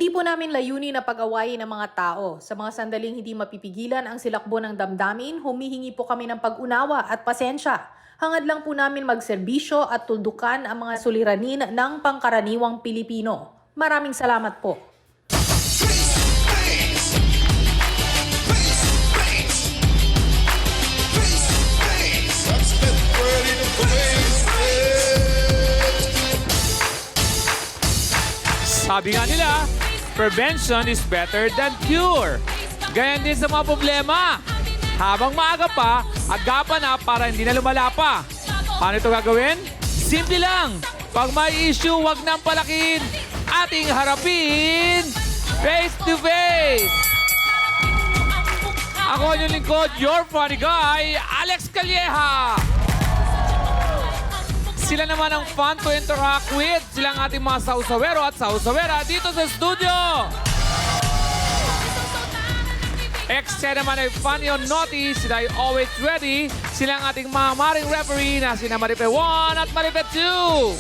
Hindi po namin layunin na pag-awayin ng mga tao. Sa mga sandaling hindi mapipigilan ang silakbo ng damdamin, humihingi po kami ng pag-unawa at pasensya. Hangad lang po namin magserbisyo at tuldukan ang mga suliranin ng pangkaraniwang Pilipino. Maraming salamat po. Sabi nga nila, prevention is better than cure. Ganyan din sa mga problema. Habang maaga pa, agapan na para hindi na lumala pa. Paano ito gagawin? Simple lang. Pag may issue, wag nang palakin. Ating harapin face to face. Ako yung lingkod, your funny guy, Alex Calleja. Sila naman ang fun to interact with. Sila ang ating mga sausawero at sausawera dito sa studio. Eksena naman ay funny or naughty. Sila ay always ready. Sila ang ating mga maring referee na sina Maripe 1 at Maripe 2.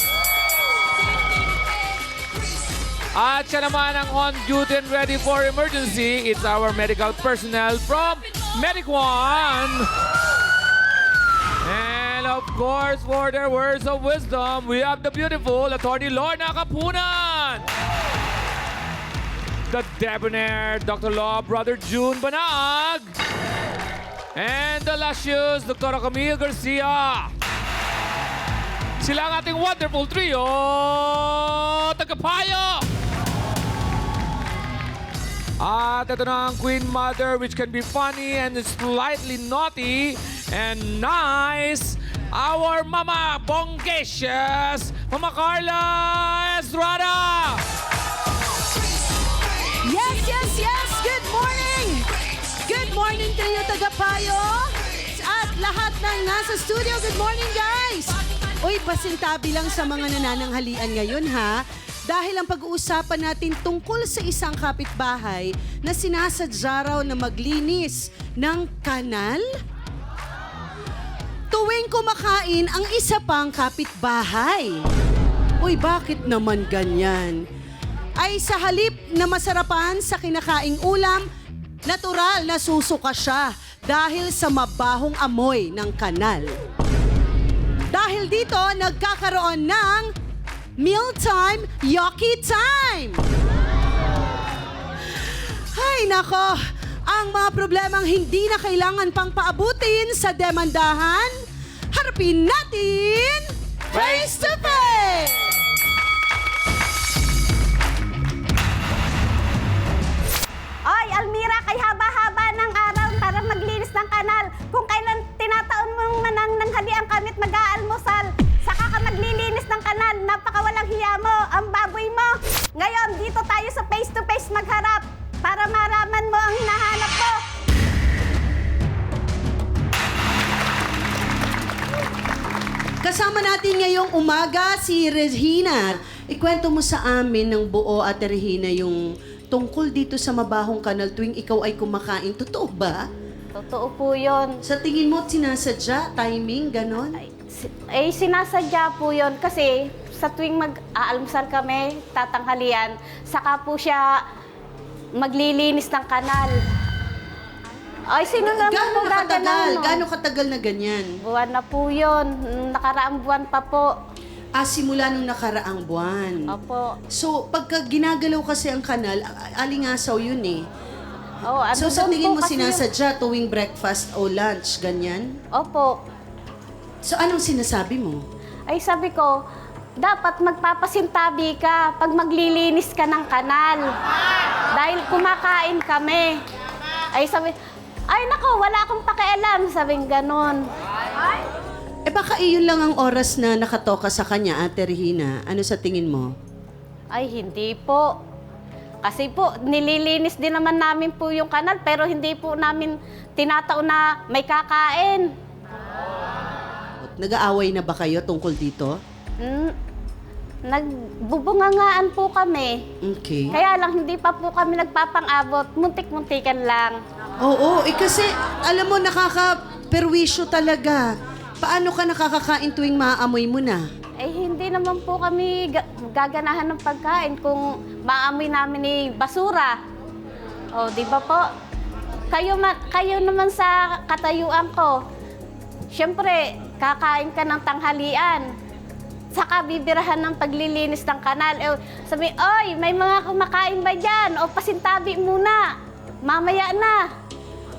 At siya naman ang on duty and ready for emergency. It's our medical personnel from Medic 1. And of course, for their words of wisdom, we have the beautiful Attorney Lorna Kapunan. The debonair Dr. Law Brother June Banag. And the luscious Dr. Camille Garcia. Sila ang ating wonderful trio, Tagapayo. At ito na ang Queen Mother, which can be funny and slightly naughty and nice. Our Mama Bonggacious, Mama Carla Estrada. Yes, yes, yes! Good morning! Good morning to you, Tagapayo! At lahat ng nasa studio, good morning, guys! Uy, pasintabi lang sa mga nanananghalian ngayon, ha? Dahil ang pag-uusapan natin tungkol sa isang kapitbahay na sinasadya raw na maglinis ng kanal. Tuwing kumakain ang isa pang kapitbahay. Uy, bakit naman ganyan? Ay sa halip na masarapan sa kinakaing ulam, natural na susuka siya dahil sa mabahong amoy ng kanal. Dahil dito, nagkakaroon ng mealtime, yucky time! Ay, nako! Ang mga problemang hindi na kailangan pang paabutin sa demandahan, harapin natin face to face! Oy, Almira, kay haba-haba ng araw para maglinis ng kanal. Kung kailan tinataon mong mananghalian kami at mag-aalmusal, saka ka maglilinis ng kanal, napakawalang hiya mo, ang baboy mo. Ngayon, dito tayo sa face-to-face magharap para maraman mo ang hinahanap mo. Kasama natin ngayong umaga si Regina. Ikwento mo sa amin ng buo, Ate Regina, yung tungkol dito sa mabahong kanal tuwing ikaw ay kumakain. Totoo ba? Totoo po yun. Sa tingin mo, sinasadya, timing, ganon? Sinasadya po yun kasi sa tuwing mag-aalmusal kami, tatanghalian, saka po siya maglilinis ng kanal. Ay, sino naman po gaganon? Gaano katagal na ganyan? Buwan na po yun. Nakaraang buwan pa po. Simula nung nakaraang buwan. Opo. So, pagka ginagalaw kasi ang kanal, alingasaw yun eh. Oh, So, sa tingin mo kasi sinasadya tuwing breakfast o lunch, ganyan? Opo. So, anong sinasabi mo? Ay, sabi ko, dapat magpapasintabi ka pag maglilinis ka ng kanal. Dahil kumakain kami. Ay, sabi, ay nako, wala akong pakialam. Sabing ganon. Baka iyon lang ang oras na nakatoka sa kanya, Ate Regina. Ano sa tingin mo? Ay, hindi po. Kasi po, nililinis din naman namin po yung kanal, pero hindi po namin tinataon na may kakain. Nag-aaway na ba kayo tungkol dito? Nagbubungangaan po kami. Okay. Kaya lang, hindi pa po kami nagpapang-abot. Muntik-muntikan lang. Oo, kasi alam mo, nakaka-perwisyo talaga. Paano ka nakakakain tuwing maaamoy mo na? Eh, hindi naman po kami gaganahan ng pagkain kung maamoy namin ni basura. O, di ba po? Kayo naman sa katayuan ko, siyempre, kakain ka ng tanghalian. Saka bibirahan ng paglilinis ng kanal. Eh, sabi, oy, may mga kumakain ba dyan? O, pasintabi muna. Mamaya na.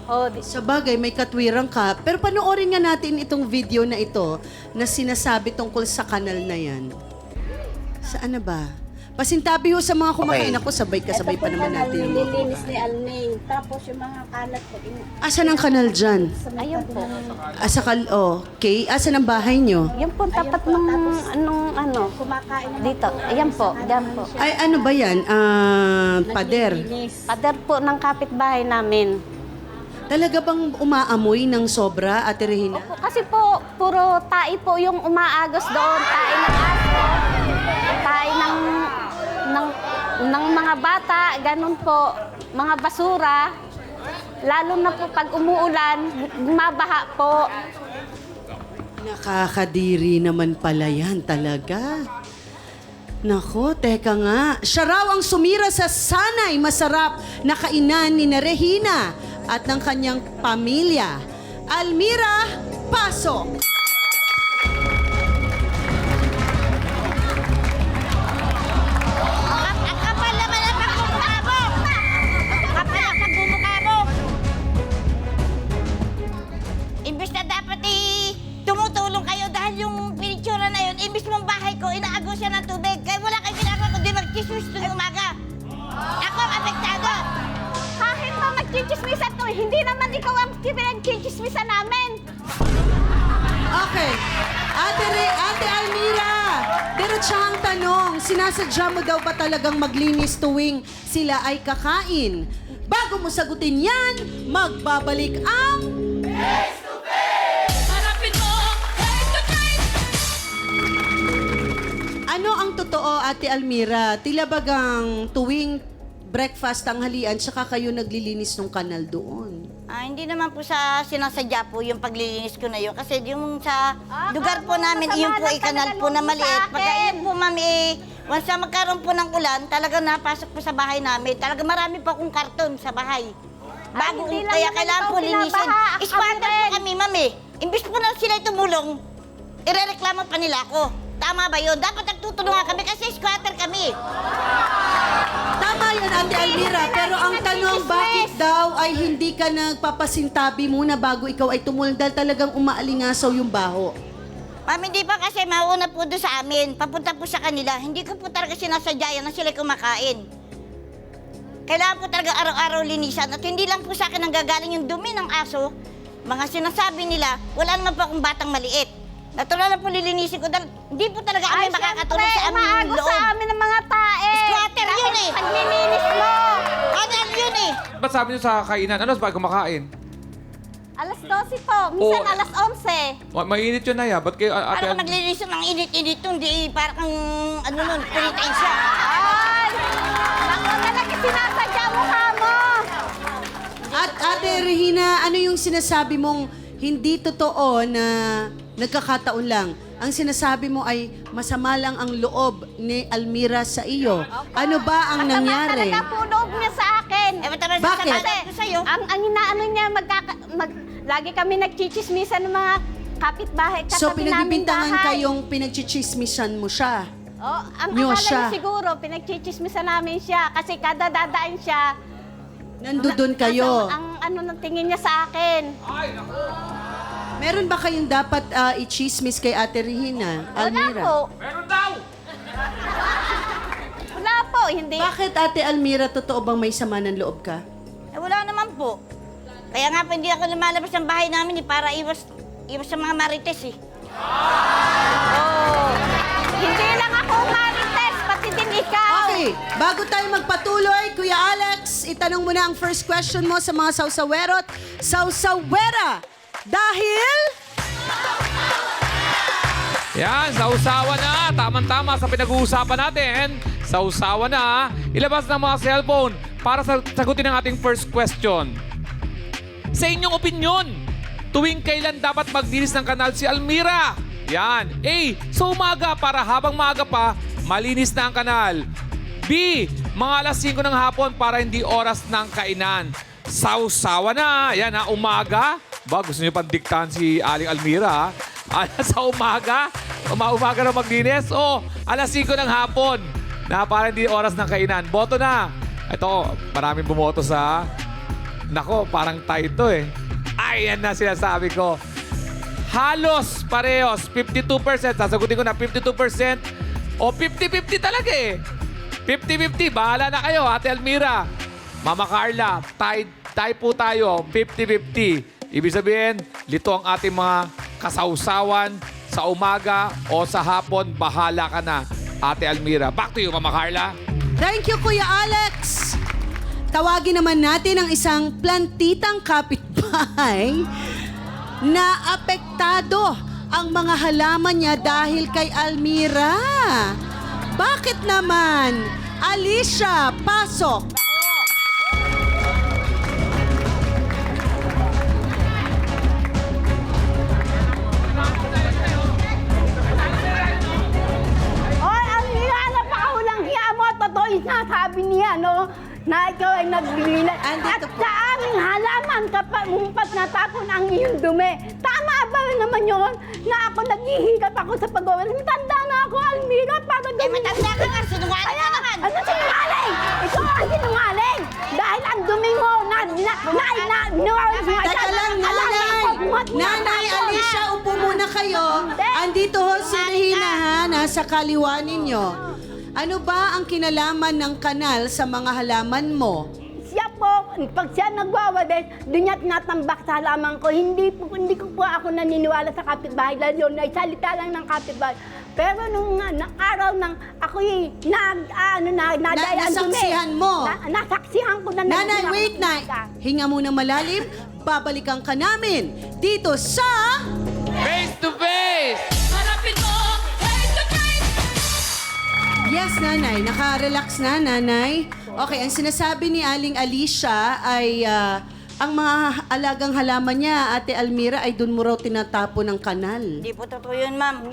O, Sa bagay, may katwirang ka. Pero panoorin nga natin itong video na ito na sinasabi tungkol sa kanal na yan. Saan na ba? Pasintabi ho sa mga kumakain. Ako, sabay kasabay pa naman natin. nililinis ni Alming. Tapos yung mga kalat po. Asan ang kanal dyan? Ayun po. Okay. Asan ang bahay nyo? Yung po tapat ng kumakain dito. Ayan po, diyan po. Ay, ano ba yan? Pader. Pader po ng kapitbahay namin. Talaga bang umaamoy ng sobra, Ate Regina? Opo, kasi po, puro tae po yung umaagos doon. Tae ng aso, tae ng mga bata, ganun po, mga basura. Lalo na po pag umuulan, bumabaha po. Nakakadiri naman pala yan talaga. Nako, teka nga. Siya raw ang sumira sa sanay masarap na kainan ni na Regina at ng kanyang pamilya. Almira, pasok! Ang kapal naman ang pagmumukha mo! Ang kapal ang pagmumukha mo! Imbis na dapat tumutulong kayo dahil yung pinitsura na yun, imbis mong bahay ko, inaagos siya ng tubig. Kaya wala kayong ginagawa kundi mag-chismis tuwing umaga. Ako ang apektado. Kahit pa magchichismisan to, hindi naman ikaw ang pinagchichismisan namin. Okay. Ate Almira, diretsahang tanong, sinasadya mo daw ba talagang maglinis tuwing sila ay kakain? Bago mo sagutin yan, magbabalik ang... Ano ang totoo, Ate Almira? Tila bagang tuwing breakfast, tanghalian, tsaka kayo naglilinis ng kanal doon? Hindi naman po sa sinasadya po yung paglilinis ko na yun. Kasi yung sa lugar po namin, masama yung po lang kanal talaga po na loob mo maliit. sa Pagka akin. yun po, mami, once na magkaroon po ng ulan, talaga napasok po sa bahay namin. Talaga marami po akong karton sa bahay. Bago, hindi lang kaya naman kailangan ikaw po linisin. binabaha, ako Squatter din. po kami, mami. Imbis po na sila tumulong, irereklamo pa nila ako. Tama ba yun? Dapat nagtutulungan kami kasi squatter kami. Tama yan, Ate Almira. Pero ang tanong, bakit daw ay hindi ka nagpapasintabi muna bago ikaw ay tumulong dahil talagang umaalingasaw yung baho? Ma'am, hindi pa kasi mauna po doon sa amin. Papunta po sa kanila. Hindi ko po talaga sinasadya yan na sila kumakain. Kailangan po talaga araw-araw linisan. At hindi lang po sa akin ang gagaling yung dumi ng aso. Mga sinasabi nila, wala naman po akong batang maliit. Natural na po lilinisin ko dahil hindi po talaga kami makakatulong sa aming umaagos loob. sa amin ng mga tae. Squatter yun eh. Paglilinis mo. Kanal yun eh. Ba't sabi niyo sa kainan? Ano ba kumakain? Alas 12 po, minsan Oh. alas 11. Mainit yun na ya. Ba't kayo, Ano ate? kung naglilinis ng init-init nun, di parang ano nun, puritain siya. Ay! Ako talaga sinasadya mukha mo. At Ate Regina, ano yung sinasabi mong hindi totoo na nagkakataon lang? Ang sinasabi mo ay masama lang ang loob ni Almira sa iyo. Ano ba ang nangyari? Masama talaga po loob niya sa akin. Eh, ba't naman Bakit? sasabihin ko sa'yo? Ang inaano niya, lagi kami nagchichismisan ng mga kapitbahay, katabi So namin pinagbibintangan bahay. kayong pinagchichismisan mo siya. Oh, ang Niyo akala siya. niya siguro, pinagchichismisan namin siya kasi kada dadaan siya, Nandudun kayo. ang ano ng tingin niya sa akin. Meron ba kayong dapat i-chismis kay Ate Regina, Wala Almira? po. Meron daw! Wala po, hindi. Bakit Ate Almira, totoo bang may sama ng loob ka? Eh, wala naman po. Kaya nga po, hindi ako lumalabas ng bahay namin para iwas sa mga marites eh. Oh. Hindi lang ako marites, pati din ikaw. Okay, bago tayo magpatuloy, Kuya Alex, itanong mo na ang first question mo sa mga sausawerot. Sausawera! Dahil... Yan, sausawa na. Tama-tama sa pinag-uusapan natin. Sausawa na. Ilabas ng mga cellphone para sagutin ang ating first question. Sa inyong opinyon, tuwing kailan dapat maglinis ng kanal si Almira? Yan. A, sa umaga para habang maaga pa, malinis na ang kanal. B, mga alas 5 ng hapon para hindi oras ng kainan. Sausawa na. Yan ha, umaga. Ba, gusto niyo pandiktahan si Aling Almira ha? Sa umaga, umaga na maglinis. O, alas 5 ng hapon na para hindi oras ng kainan. Boto na. Ito, maraming bumoto sa... Nako, parang tie ito eh. Ay, yan na sinasabi ko. Halos parehos, 52%. Sasagutin ko na 52%. O 50-50 talaga eh. 50-50, bahala na kayo, Ate Almira. Mama Carla, tie po tayo, 50-50. Ibig sabihin, lito ang ating mga kasawsawan sa umaga o sa hapon, bahala ka na, Ate Almira. Back to you, Mama Carla. Thank you, Kuya Alex. Tawagin naman natin ang isang plantitang kapitbahay na apektado ang mga halaman niya dahil kay Almira. Bakit naman? Alicia, pasok. Oy, Almira, napakahulang hiya mo. Totoo yung sinasabi niya, no? Na ikaw ay naglilinis. At Andito po. sa aming halaman, kapag mumpat natapon ang iyong dumi. Tama ba naman yun? Na ako naghihigap ako sa pag-gawa. Matanda na ako, Almira, para Eh, matanda ka nga, sinungaling ka naman. Ano sinungaling? Ikaw ang sinungaling! Dahil ang dumi mo, Teka lang, nanay. Nanay Alicia, upo muna kayo. Andito ho si Regina ha, nasa kaliwa ninyo. Ano ba ang kinalaman ng kanal sa mga halaman mo? Siya po, pag siya nagwawalis, doon niya tinatambak sa halaman ko. Hindi ko po ako naniniwala sa kapitbahay. Dahil yun ay salita lang ng kapitbahay. Pero nung araw nang ako'y nadayaan nasaksihan mo? Nasaksihan ko na. Nanay, wait na. Hinga muna malalim. Babalikan ka namin dito sa... Face to face! Yes, nanay. Naka-relax na, nanay. Okay, ang sinasabi ni Aling Alicia ay ang mga alagang halaman niya, Ate Almira, ay doon mo raw tinatapo ng kanal. Hindi po totoo yun, ma'am.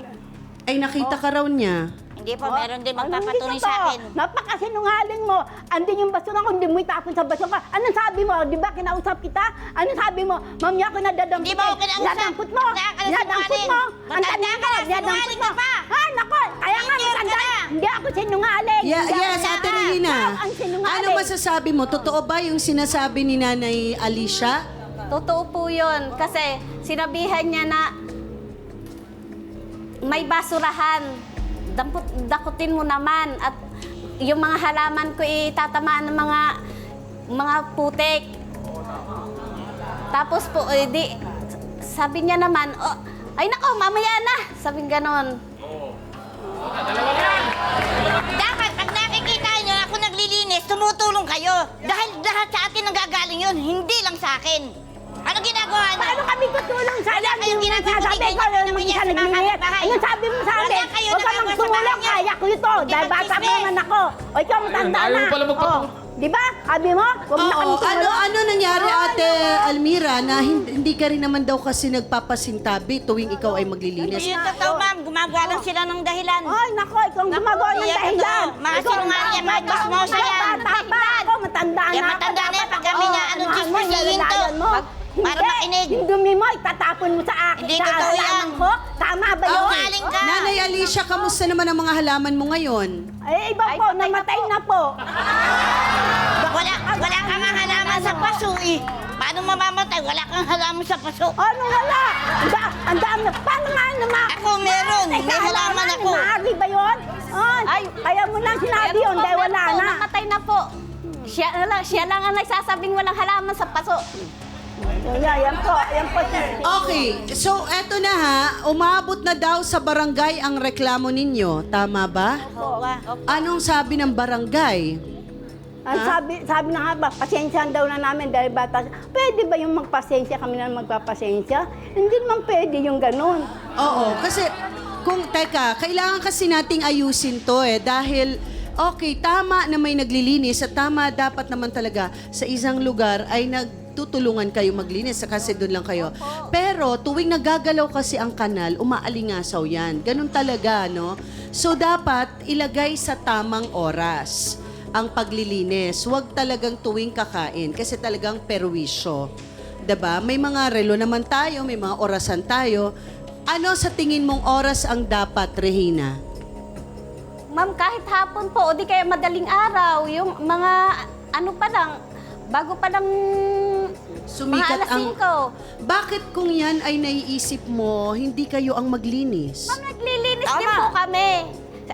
Ay, nakita ka raw niya. Hindi po, meron din magpapatunay sa akin. Napakasinungaling mo. Andin yung basura ko, hindi mo itapon sa basura. Anong sabi mo? Di ba kinausap kita? Anong sabi mo? Mami ako nadadampot. Hindi mo ako kinausap. Dinadampot mo. Nakakasinungaling. Dinadampot mo. Ang Matanda tanda ka, mo. Dinadampot sinungaling mo. ka pa. Ay, nako. Kaya nga Senior ka matanda. na. Hindi ako sinungaling. Yes, Hindi ako Ate sinungaling. Regina. Ikaw ang sinungaling. Ano masasabi mo? Totoo ba yung sinasabi ni Nanay Alicia? Totoo po yun. Kasi sinabihan niya na may basurahan. Dakutin mo naman. At yung mga halaman ko itatamaan ng mga putik. Tapos po, sabi niya naman, oh, ay nako, mamaya na. Sabi ganon. Dapat, pag nakikita nyo na ako naglilinis, tumutulong kayo. Dahil lahat sa atin nanggagaling yun, hindi lang sa akin. Ano ginagawa niyo? Paano kami tutulong sa Wala kayong ginagawa, Sabi hindi ko, kayo mag-isa naman yan sa mga naglilinis. kapitbahay. Ano sabi mo sa Wala akin? kayo Huwag ka nagawa sa magtumulong, bahay niyo. kaya ko ito. Hindi Dahil bata pa mag-chismis. naman ako. O ikaw matanda Ayaw na. mo pala magpatulong. O, di ba? Sabi mo, huwag na kami Oo. tumulong. Ano nangyari, Ate Almira, na hindi ka rin naman daw kasi nagpapasintabi tuwing ikaw ay maglilinis? Hindi yun totoo, ma'am. Gumagawa lang sila ng dahilan. Ay, nako, ikaw ang gumagawa ng Hindi yan dahilan. totoo. Mga sinungaling yan, mga chismosa yan. Bata pa ako, matanda na Yan, ako. matanda na yan. Dapat Pag kami ako, niya, anong anuhan chismis mo, hihinto? nilalayan mo. Para Hindi, makinig. yung dumi mo, itatapon mo sa akin. Hindi sa totoo halaman yan. ko. Tama ba yun? Sinungaling ka. Nanay Alicia, kamusta naman ang mga halaman mo ngayon? Ay, iba po, namatay na po. Wala kang halaman sa paso eh. Paano mamamatay? Wala kang halaman sa paso. Ano wala? Ang dami na. Paano nga naman? Ako meron. May halaman ako. Maaari ba yun? Ay, kaya mo lang sinabi yun dahil wala po, na. Namatay na po. Siya lang ang nagsasabing walang halaman sa paso. Yan po. Okay, so eto na ha, umabot na daw sa barangay ang reklamo ninyo, tama ba? Anong sabi ng barangay? Ang sabi na nga ba, pasensyahan daw na namin dahil bata. Pwede ba yung magpasensya kami na magpapasensya? Hindi naman pwede yung ganun. Oo, kasi kailangan kasi nating ayusin to dahil Okay, tama na may naglilinis at tama dapat naman talaga sa isang lugar ay nagtutulungan kayo maglinis kasi doon lang kayo. Pero tuwing nagagalaw kasi ang kanal, umaalingasaw yan. Ganun talaga, no? So dapat ilagay sa tamang oras ang paglilinis. Huwag talagang tuwing kakain kasi talagang perwisyo. 'Di ba? May mga relo naman tayo, may mga orasan tayo. Ano sa tingin mong oras ang dapat, Regina? Ma'am, kahit hapon po, o di kaya madaling araw, yung mga ano pa lang, bago pa lang Sumikat mga alas ang... 5. Bakit kung yan ay naiisip mo, hindi kayo ang maglinis? Ma'am, naglilinis Tama. din po kami.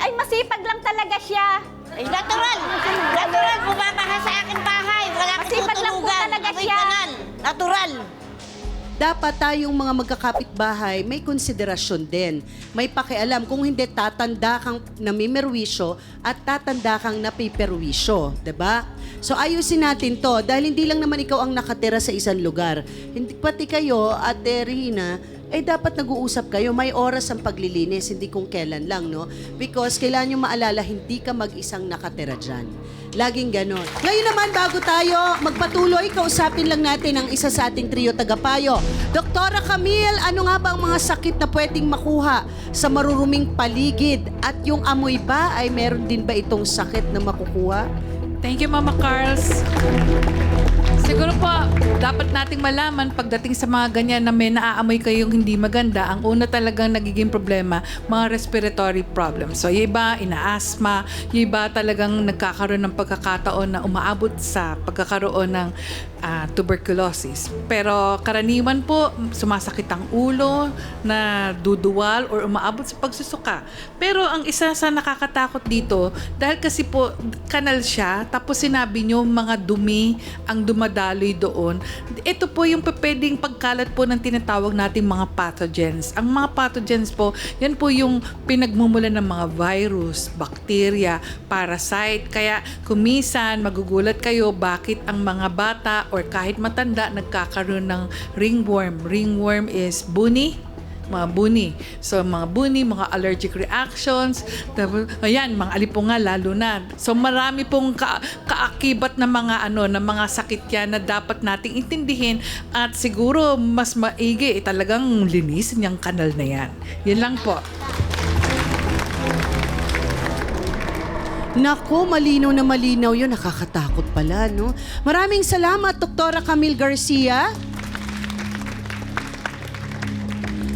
Ay, masipag lang talaga siya. Eh, natural. Natural, bumabaha sa akin bahay. Wala kang Masipag lang po tutulugan. talaga Amoy siya. kanal. Natural. Dapat tayong mga magkakapit-bahay, may konsiderasyon din. May pakialam. Kung hindi, tatanda kang namimerwisyo at tatanda kang napiperwisyo. 'Di ba? So ayusin natin to dahil hindi lang naman ikaw ang nakatira sa isang lugar. Hindi, pati kayo, Ate Regina, dapat nag-uusap kayo. May oras ang paglilinis, hindi kung kailan lang, no? Because kailangan nyo maalala, hindi ka mag-isang nakatira dyan. Laging ganon. Ngayon naman, bago tayo magpatuloy, kausapin lang natin ang isa sa ating trio tagapayo. Doktora Camille, ano nga ba ang mga sakit na pwedeng makuha sa maruruming paligid? At yung amoy ba, ay meron din ba itong sakit na makukuha? Thank you, Mama Carls. Siguro po, dapat nating malaman pagdating sa mga ganyan na may naaamoy kayong hindi maganda, ang una talagang nagiging problema, mga respiratory problems. So, yung iba, ina-asthma, yung iba talagang nagkakaroon ng pagkakataon na umaabot sa pagkakaroon ng tuberculosis. Pero karaniwan po, sumasakit ang ulo, na duduwal, or umaabot sa pagsusuka. Pero ang isa sa nakakatakot dito, dahil kasi po, kanal siya, tapos sinabi nyo, mga dumi ang dumadaloy doon. Ito po yung pwedeng pagkalat po ng tinatawag nating mga pathogens. Ang mga pathogens po, yan po yung pinagmumulan ng mga virus, bacteria, parasite. Kaya kumisan, magugulat kayo bakit ang mga bata or kahit matanda nagkakaroon ng ringworm. Ringworm is buni. Mga buni. So, mga buni, mga allergic reactions. Tapos, ayan, mga alipunga lalo na. So, marami pong kaakibat na mga na mga sakit yan na dapat nating intindihin at siguro mas maigi talagang linisin yung kanal na yan. Yan lang po. Naku, malinaw na malinaw yun. Nakakatakot pala, no? Maraming salamat, Doktora Camille Garcia.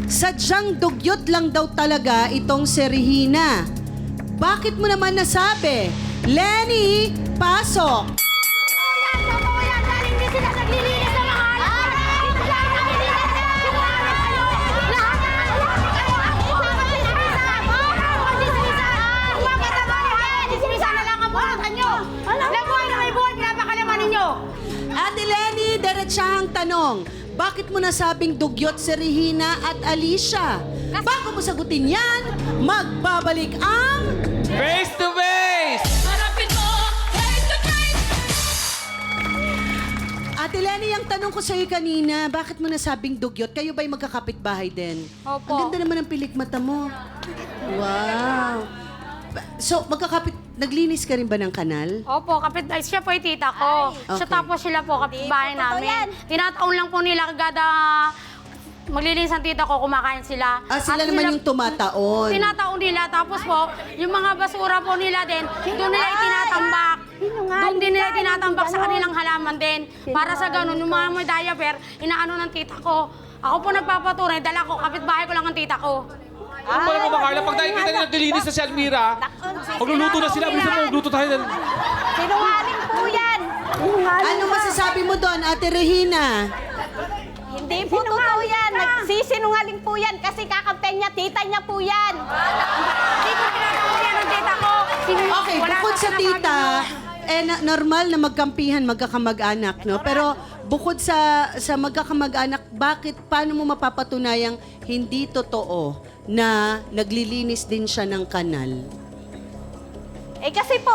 Sadyang dugyot lang daw talaga itong si Regina. Bakit mo naman nasabi? Lenny, pasok! Ate Lenny, diretsahang tanong. Bakit mo nasabing dugyot si Regina at Alicia? Bago mo sagutin yan, magbabalik ang... Face to face! Ate Lenny, ang tanong ko sa'yo kanina, bakit mo nasabing dugyot? Kayo ba'y magkakapit-bahay din? Opo. Ang ganda naman ng pilik mata mo. Wow. So, naglinis ka rin ba ng kanal? Opo, kapitbahay. Siya po yung tita ko. Ay, Siya okay. tapos sila po kapitbahay Totoo namin. yan. Tinataon lang po nila kagada maglilinis ang tita ko, kumakain sila. Sila At naman yung tumataon. tinataon nila. Tapos po, yung mga basura po nila din, doon nila itinatambak. Doon din nila itinatambak sa kanilang halaman din. Para sa ganun, yung mga may diaper, inaano ng tita ko. Ako po nagpapatunay, dala ko, kapitbahay ko lang ang tita ko. Ano ba naman, Carla? Pag nakikita nila naglilinis na si Almira, magluluto na sila. Bisa mo, magluto tayo. Sinungaling po yan. Ano masasabi mo doon, Ate Regina? Hindi po totoo yan. Nagsisinungaling po yan kasi kakampen niya, tita niya po yan. Hindi ko tinataon yan ang tita ko. Okay, Wala bukod nang sa sinasabi tita, normal na magkampihan, magkakamag-anak, no? Pero bukod sa magkakamag-anak, paano mo mapapatunayang hindi totoo na naglilinis din siya ng kanal? Kasi po,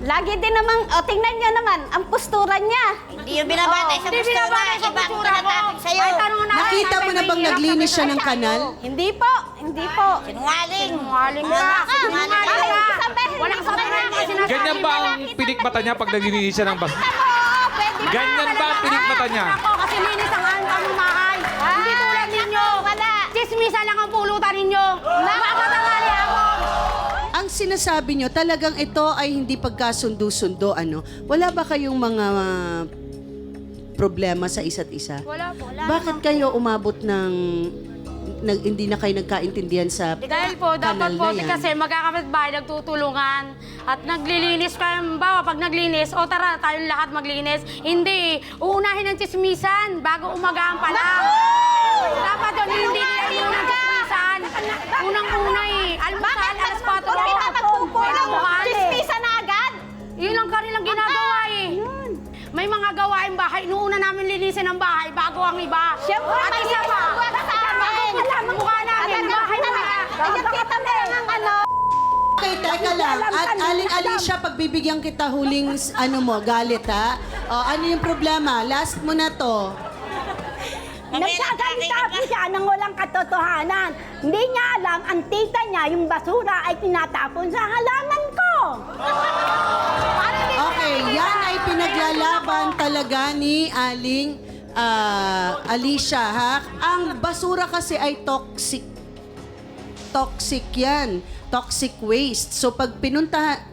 lagi din namang, tingnan niyo naman, ang postura niya. Hindi yung binabatay sa Hindi postura. binabatay sa Iba ang postura ko. tinatapik sa'yo. Ay, tanong na. Nakita mo na bang naglinis siya ng kanal? Hindi po, hindi Hindi po. Sinungaling. Sinungaling ka. Sinungaling Kahit ka. isang beses Walang hindi ko sabi na na sinasabi. Ganyan ba ang pinikmata niya pag naglilinis siya ng basura? Pwede na. Ganyan ba ang pinikmata niya? Ako, kasi linis ang pamamahay. Hindi tulad ninyo. Wala. Chismisa lang ang pulutan ninyo. Nakakatangali ako. Ang sinasabi nyo, talagang ito ay hindi pagkasundo-sundo, ano? Wala ba kayong mga problema sa isa't isa? Wala po. Bakit kayo umabot ng hindi na kayo nagkaintindihan sa Dahil po, dapat kanal po, na yan? kasi magkakapitbahay, nagtutulungan. At naglilinis kayo, bawa pag naglinis, o tara, tayong lahat maglinis. Hindi, uunahin ang chismisan bago umagaan pa lang. Dapat yun, hindi nila iunang chismisan. Unang-una almusal, alas 4. Hindi ka magpupulong. Almusal. Chismisa na agad. Yun ang kanilang ginagawa May mga gawaing bahay, inuuna namin linisin ang bahay bago ang iba. Siyempre, At isa pa, malinis sa amin. mukha namin, bahay na. Ayun, kita mo lang ang ano. Okay, teka lang. At Aling Alicia, pagbibigyan kita huling galit ha? O, ano yung problema? Last mo na to. Nagsasalita po siya ng walang katotohanan. Hindi niya alam, ang tita niya, yung basura ay tinatapon sa halaman ko. Okay, yan ay pinaglalaban talaga ni Aling Alicia, ha? Ang basura kasi ay toxic. Toxic yan. Toxic waste. So pag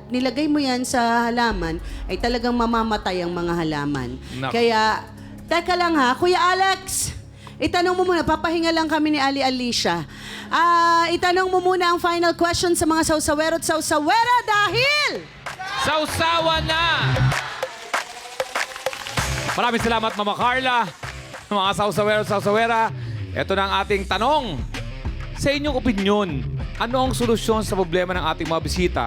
nilagay mo yan sa halaman, ay talagang mamamatay ang mga halaman. Nak- Kaya, teka lang ha, Kuya Alex, itanong mo muna, papahinga lang kami ni Ali Alicia. Itanong mo muna ang final question sa mga sausawero at sausawera dahil... Sausawa na! Maraming salamat, Mama Carla. Mga sausawero at sausawera, ito na ang ating tanong. Sa inyong opinyon, ano ang solusyon sa problema ng ating mga bisita?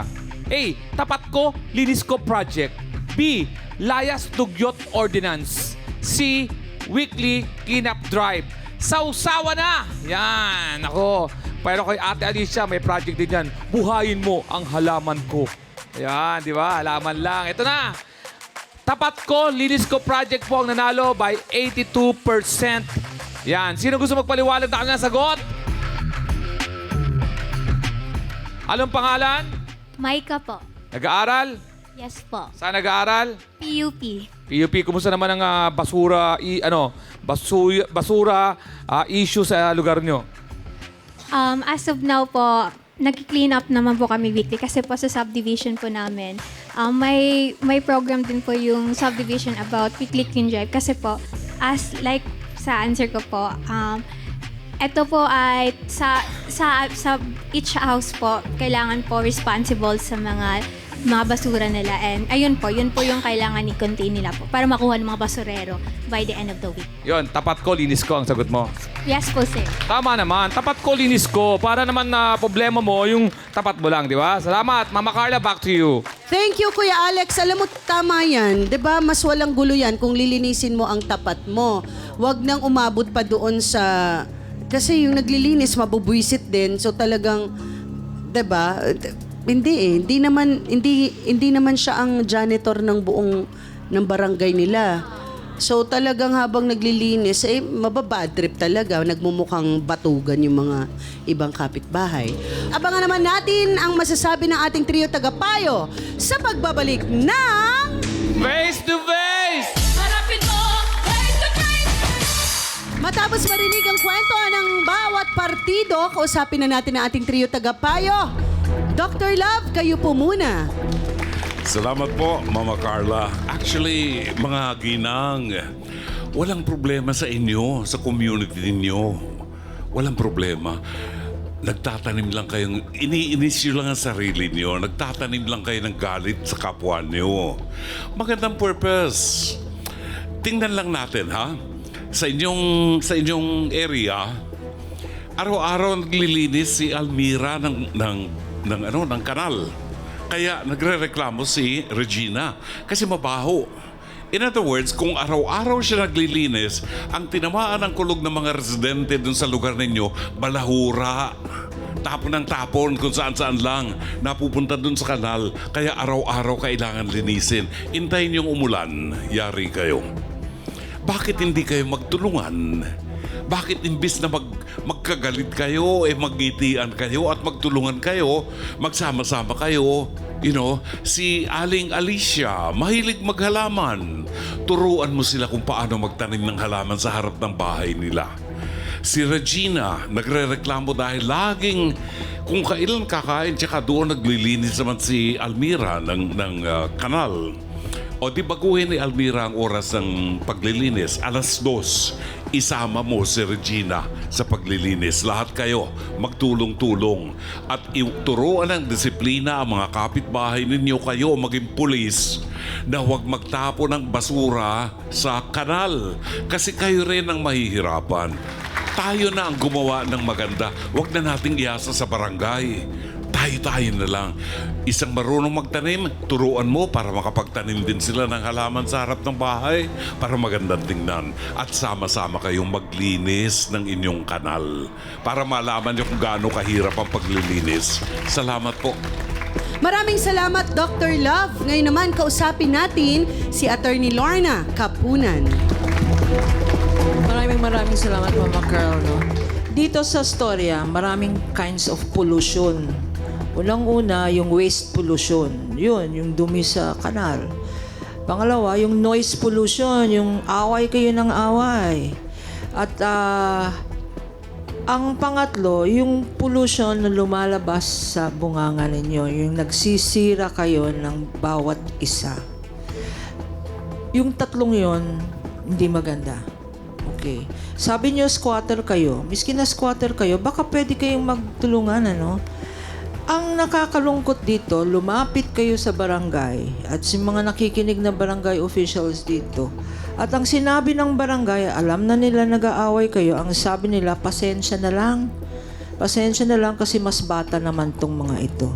A. Tapat ko, linis ko project. B. Layas Dugyot Ordinance. C. Weekly cleanup drive. Sausawa na! Yan, ako. Pero kay Ate Alicia, may project din yan. Buhayin mo ang halaman ko. Yan, di ba? Halaman lang. Ito na. Tapat ko, linis ko project po ang nanalo by 82%. Yan. Sino gusto magpaliwanag na kanilang sagot? Anong pangalan? Maika po. Nag-aaral? Yes po. Saan nag-aaral? PUP. PUP, kumusta naman ang basura issue sa lugar nyo? As of now po, nag-clean up naman po kami weekly kasi po sa subdivision po namin. May program din po yung subdivision about weekly clean drive kasi po, as like sa answer ko po, ito po ay sa each house po, kailangan po responsible sa mga basura nila. And ayun po, yun po yung kailangan i-contain nila po para makuha ng mga basurero by the end of the week. Yon, tapat ko, linis ko ang sagot mo. Yes po, sir. Tama naman, tapat ko, linis ko. Para naman na problema mo, yung tapat mo lang, di ba? Salamat. Mama Carla, back to you. Thank you, Kuya Alex. Alam mo, tama yan. 'Di ba? Mas walang gulo yan kung lilinisin mo ang tapat mo. Huwag nang umabot pa doon sa... Kasi yung naglilinis, mabubwisit din. So talagang, 'di ba? Hindi naman siya ang janitor ng ng barangay nila. So talagang habang naglilinis, mababad trip talaga. Nagmumukhang batugan yung mga ibang kapitbahay. Abangan naman natin ang masasabi ng ating trio tagapayo sa pagbabalik ng... Face to face! Matapos marinig ang kwento ng bawat partido, kausapin na natin ang ating trio tagapayo. Dr. Love, kayo po muna. Salamat po, Mama Carla. Actually, mga ginang, walang problema sa inyo, sa community ninyo. Walang problema. Nagtatanim lang kayong, iniinis nyo lang ang sarili nyo. Nagtatanim lang kayo ng galit sa kapwa nyo. Magandang purpose. Tingnan lang natin, ha? Sa inyong area, araw-araw naglilinis si Almira ng kanal. Kaya nagrereklamo si Regina kasi mabaho. In other words, kung araw-araw siya naglilinis, ang tinamaan ng kulog ng mga residente dun sa lugar ninyo, balahura. Tapon ng tapon kung saan-saan lang. Napupunta dun sa kanal. Kaya araw-araw kailangan linisin. Hintayin yung umulan, yari kayo. Bakit hindi kayo magtulungan? Bakit imbis na magkagalit kayo, magngitian kayo at magtulungan kayo, magsama-sama kayo. You know, si Aling Alicia, mahilig maghalaman. Turuan mo sila kung paano magtanim ng halaman sa harap ng bahay nila. Si Regina, nagre-reklamo dahil laging kung kailan kakain, tsaka doon naglilinis naman si Almira ng kanal. O di baguhin ni Almira ang oras ng paglilinis, 2:00. Isama mo si Regina sa paglilinis. Lahat kayo magtulong-tulong at turuan ng disiplina ang mga kapitbahay ninyo, kayo maging pulis na huwag magtapo ng basura sa kanal kasi kayo rin ang mahihirapan. Tayo na ang gumawa ng maganda. Huwag na nating iasa sa barangay. Tayo na lang. Isang marunong magtanim, turuan mo para makapagtanim din sila ng halaman sa harap ng bahay para magandang tingnan. At sama-sama kayong maglinis ng inyong kanal para malaman niyo kung gaano kahirap ang paglilinis. Salamat po. Maraming salamat, Dr. Love. Ngayon naman, kausapin natin si Attorney Lorna Kapunan. Maraming salamat, Mama Carl. No? Dito sa storya, maraming kinds of pollution. Unang-una, yung waste pollution. Yun, yung dumi sa kanal. Pangalawa, yung noise pollution, yung away kayo ng away. At ang pangatlo, yung pollution na lumalabas sa bunganga ninyo, yung nagsisira kayo ng bawat isa. Yung tatlong yon hindi maganda. Okay. Sabi niyo squatter kayo. Miski na squatter kayo, baka pwede kayong magtulungan, ano? Ang nakakalungkot dito, lumapit kayo sa barangay at si mga nakikinig na barangay officials dito. At ang sinabi ng barangay, alam na nila nag-aaway kayo, ang sabi nila, pasensya na lang. Pasensya na lang kasi mas bata naman tong mga ito.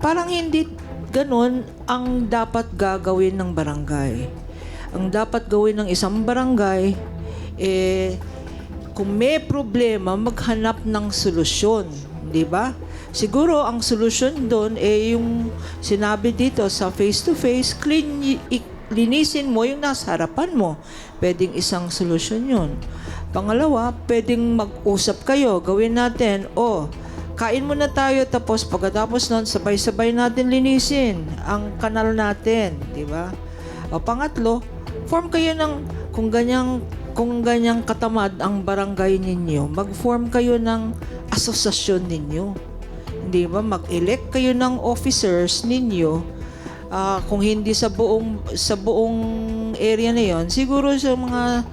Parang hindi ganun ang dapat gagawin ng barangay. Ang dapat gawin ng isang barangay, kung may problema, maghanap ng solusyon. Di ba? Siguro ang solusyon doon yung sinabi dito sa face-to-face, linisin mo yung nasa harapan mo. Pwedeng isang solusyon yun. Pangalawa, pwedeng mag-usap kayo. Gawin natin, kain muna tayo tapos pagkatapos nun, sabay-sabay natin linisin ang kanal natin. Di ba? O pangatlo, form kayo ng, kung ganyang katamad ang barangay ninyo, mag-form kayo ng asosasyon ninyo. Hindi ba? Mag-elect kayo ng officers ninyo. Kung hindi sa buong area na yon, siguro sa mga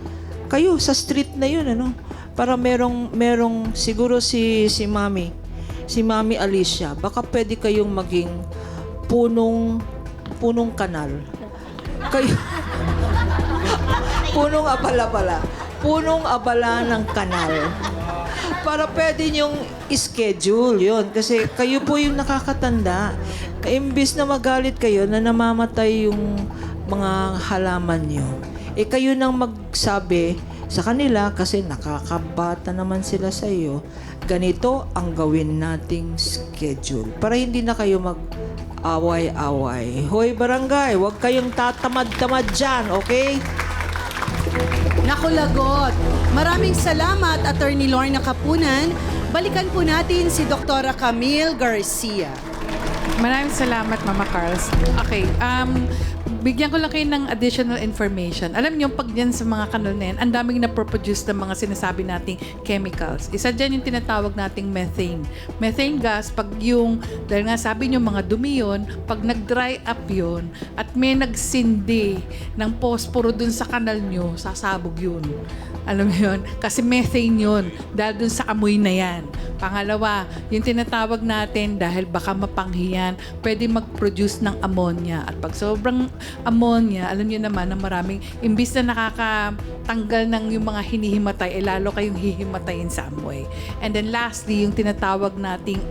kayo sa street na yun, ano? Para merong siguro si Mami Alicia, baka pwede kayong maging punong kanal. Kayo punong abala pala. Punong abala ng kanal. Para pwede niyong schedule yon kasi kayo po yung nakakatanda. Imbis na magalit kayo na namamatay yung mga halaman niyo, kayo nang magsabi sa kanila kasi nakakabata naman sila sa iyo, ganito ang gawin nating schedule para hindi na kayo mag-away-away. Hoy barangay, huwag kayong tatamad-tamad dyan, okay? Naku, lagot. Maraming salamat, Attorney Lorna Kapunan. Balikan po natin si Dr. Camille Garcia. Maraming salamat, Mama Carls. Okay, bigyan ko lang kayo ng additional information. Alam niyo, pag yan sa mga kanal na yan, ang daming na-produce ng mga sinasabi nating chemicals. Isa dyan yung tinatawag nating methane. Methane gas, pag yung, dahil nga sabi niyo mga dumi yun, pag nag-dry up yun, at may nagsindi ng posporo dun sa kanal niyo, sasabog yun. Alam mo yun? Kasi methane yun, dahil dun sa amoy na yan. Pangalawa, yung tinatawag natin, dahil baka mapanghiyan, pwede mag-produce ng ammonia. At pag sobrang ammonia, alam niyo naman na maraming, imbis na nakakatanggal ng yung mga hinihimatay, lalo kayong hihimatayin sa amoy. And then lastly, yung tinatawag nating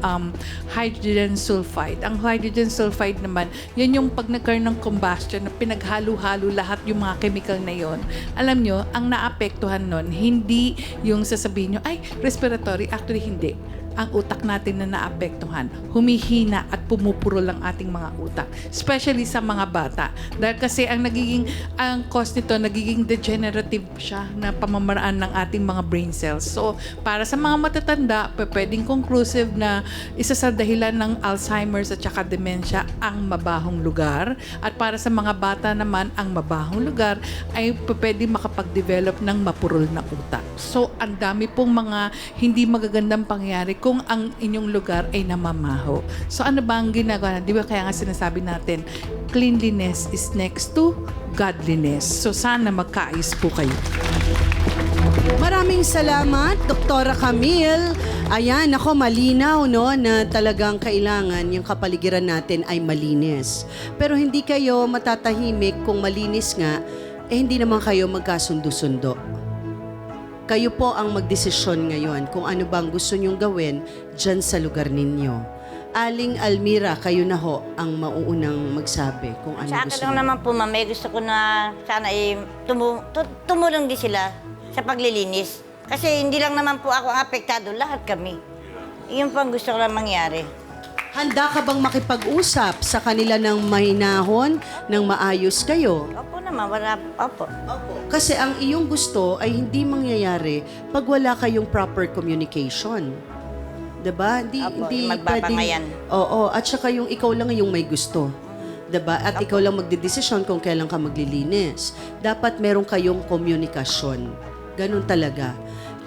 hydrogen sulfide. Ang hydrogen sulfide naman, yan yung pag nagkaroon ng combustion, na pinaghalo-halo lahat yung mga chemical na yon. Alam nyo, ang naapektuhan nun, hindi yung sasabihin nyo, ay, respiratory. Actually, hindi. ang utak natin na naapektuhan. Humihina at pumupuro lang ating mga utak. Especially sa mga bata. Dahil kasi ang cause nito, nagiging degenerative siya na pamamaraan ng ating mga brain cells. So, para sa mga matatanda, pwedeng conclusive na isa sa dahilan ng Alzheimer's at saka dementia ang mabahong lugar. At para sa mga bata naman, ang mabahong lugar ay pwedeng makapag-develop ng mapurol na utak. So, ang dami pong mga hindi magagandang pangyayari kung ang inyong lugar ay namamaho. So, ano ba ang ginagawa? Di ba kaya nga sinasabi natin, cleanliness is next to godliness. So, sana magkaayos po kayo. Maraming salamat, Doktora Camille. Ayan, ako malinaw, no, na talagang kailangan yung kapaligiran natin ay malinis. Pero hindi kayo matatahimik kung malinis nga, hindi naman kayo magkasundo-sundo. Kayo po ang magdesisyon ngayon kung ano bang gusto nyong gawin dyan sa lugar ninyo. Aling Almira, kayo na ho ang mauunang magsabi kung ano Sa gusto akin lang nyo. naman po, ma'am, gusto ko na sana tumulong din sila sa paglilinis. Kasi hindi lang naman po ako ang apektado, lahat kami. Iyon po ang gusto ko lang mangyari. Handa ka bang makipag-usap sa kanila ng mahinahon, ng maayos kayo? Opo naman, opo. Kasi ang iyong gusto ay hindi mangyayari pag wala kayong proper communication. 'Di ba? Opo, Hindi yung magbabangayan. Oo, at saka yung ikaw lang yung may gusto. 'Di ba? At ikaw lang magdedesisyon kung kailan ka maglilinis. Dapat meron kayong komunikasyon. Ganun talaga.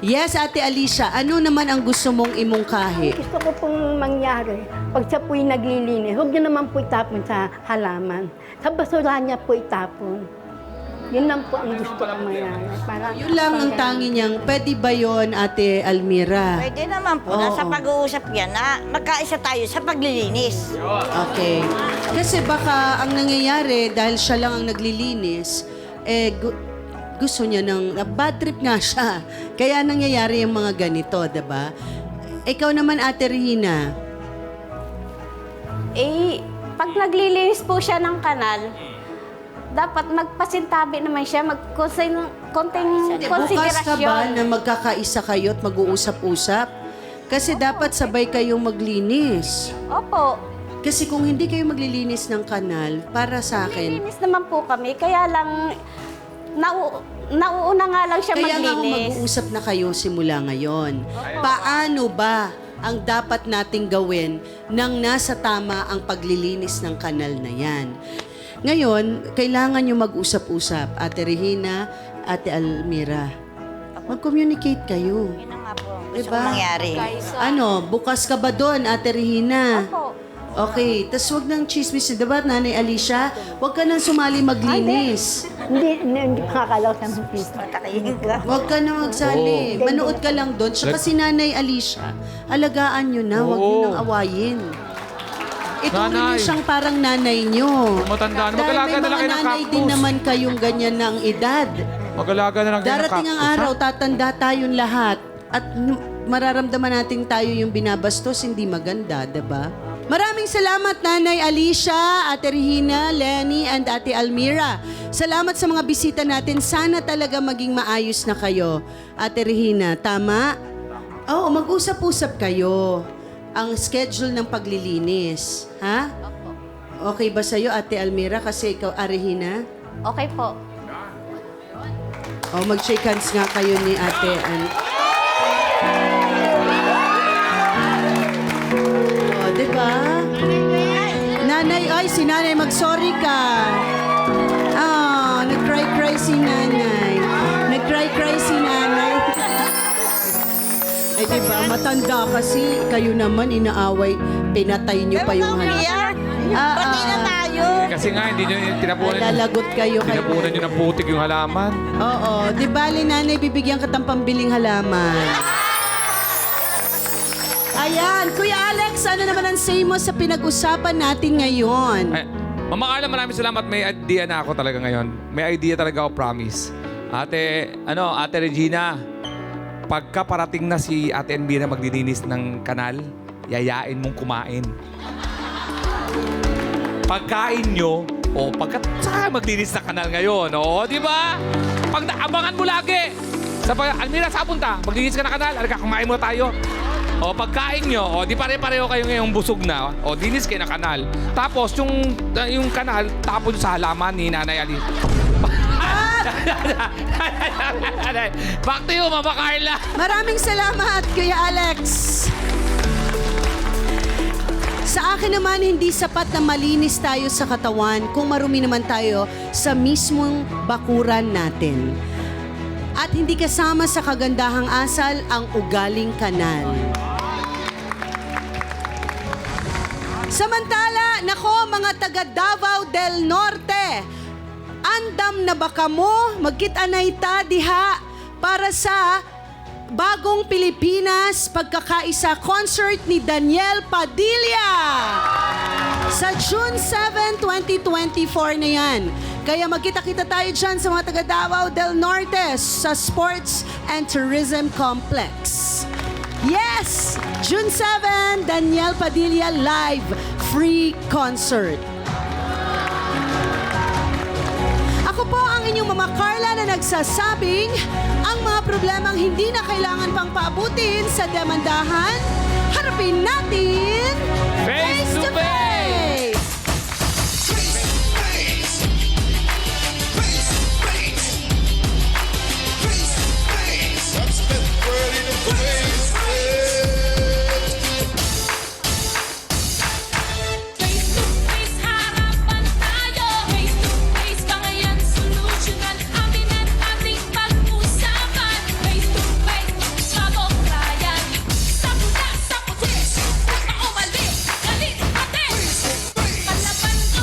Yes, Ate Alicia, ano naman ang gusto mong imungkahi? Gusto ko pong mangyari, pag siya po'y naglilinis, huwag niyo naman po itapon sa halaman. Sa basurahan niya po itapon. Yun lang po ang gusto ko mangyari. Para Yun lang ang tangi niyang, pwede ba yun, Ate Almira? Pwede naman po, Oo. nasa pag-uusap yan na magkaisa tayo sa paglilinis. Okay. Kasi baka ang nangyayari, dahil siya lang ang naglilinis, gusto niya ng bad trip nga siya. Kaya nangyayari yung mga ganito, 'di ba? Ikaw naman, Ate Regina. Pag naglilinis po siya ng kanal, dapat magpasintabi naman siya, konting Bukas ka ba konsiderasyon. na magkakaisa kayo at mag-uusap-usap? Kasi dapat sabay kayong maglinis. Opo, Kasi kung hindi kayo maglilinis ng kanal, para sa akin, nililinis naman po kami, kaya lang nauuna nga lang siya kaya nga maglinis. mag-uusap na kayo simula ngayon. Paano ba ang dapat nating gawin nang nasa tama ang paglilinis ng kanal na yan? Ngayon, kailangan nyo mag-usap-usap. Ate Regina, Ate Almira, mag-communicate kayo. Yun na nga po, ang gusto Diba? ko mangyari. Ano, bukas ka ba doon, Ate Regina? Opo. Okay, tas wag nang chismis, diba, Nanay Alicia? Wag ka nang sumali maglinis. hindi makakalaw sa mga Matakayin ka. Wag ka na magsali. Manood ka lang doon. Tsaka si Nanay Alicia, alagaan nyo na. Wag nyo Oo. nang awayin. Ituro nyo Nanay. siyang parang nanay nyo. Matanda na. Dahil Mag-alaga may na lang mga kayo ng nanay din cactus. naman kayong ganyan na ang edad. Mag-alaga na lang kayo ng Darating ang cactus, araw, ha? tatanda tayong lahat. At mararamdaman natin tayo yung binabastos, hindi maganda, 'di ba? Maraming salamat, Nanay Alicia, Ate Regina, Lenny, and Ate Almira. Salamat sa mga bisita natin. Sana talaga maging maayos na kayo. Ate Regina, tama? Oo, mag-usap-usap kayo. Ang schedule ng paglilinis. Ha? Okay ba sa'yo, Ate Almira? Kasi ikaw, Regina? Okay po. O, mag-shake hands nga kayo ni Ate O, diba? Nanay, ay, si Nanay, mag-sorry ka. Nag-cry-cry si Nanay. Nag-cry-cry si Nanay. Eh, diba, matanda kasi, kayo naman, inaaway, pinatay niyo pa yung umiyak. Pati na tayo. Kasi nga, hindi nyo tinapunan Lalagot kayo kay tinapunan nyo ng putik yung halaman. Oo, di bali, Nanay, bibigyan ka ng pambiling halaman. Ayan, Kuya Alex, ano naman ang say mo sa pinag-usapan natin ngayon? Ay, Mama Carla, maraming salamat. May idea na ako talaga ngayon. May idea talaga ako, promise. Ate Regina, pagka parating na si Ate NB na maglilinis ng kanal, yayain mong kumain. Pagkain nyo, saka maglinis na kanal ngayon, di ba? Abangan mo lagi. Almira, saan punta? Maglinis ka na kanal, kumain mo tayo. O pagkain nyo, o di pare-pareho kayo ngayong busog na, o dinis kayo na kanal. Tapos yung kanal, tapon sa halaman ni Nanay Ali. Back to you, Mama Carla. Maraming salamat, Kuya Alex. Sa akin naman, hindi sapat na malinis tayo sa katawan kung marumi naman tayo sa mismong bakuran natin. At hindi kasama sa kagandahang asal ang ugaling kanal. Samantala, nako mga taga Davao del Norte, andam na baka mo magkita-nay ta diha para sa Bagong Pilipinas Pagkakaisa concert ni Daniel Padilla sa June 7, 2024 na yan. Kaya magkita-kita tayo dyan sa mga taga Davao del Norte sa Sports and Tourism Complex. Yes! June 7, Daniel Padilla live free concert. Ako po ang inyong Mama Carla na nagsasabing ang mga problemang hindi na kailangan pang paabutin sa demandahan, harapin natin Face to face!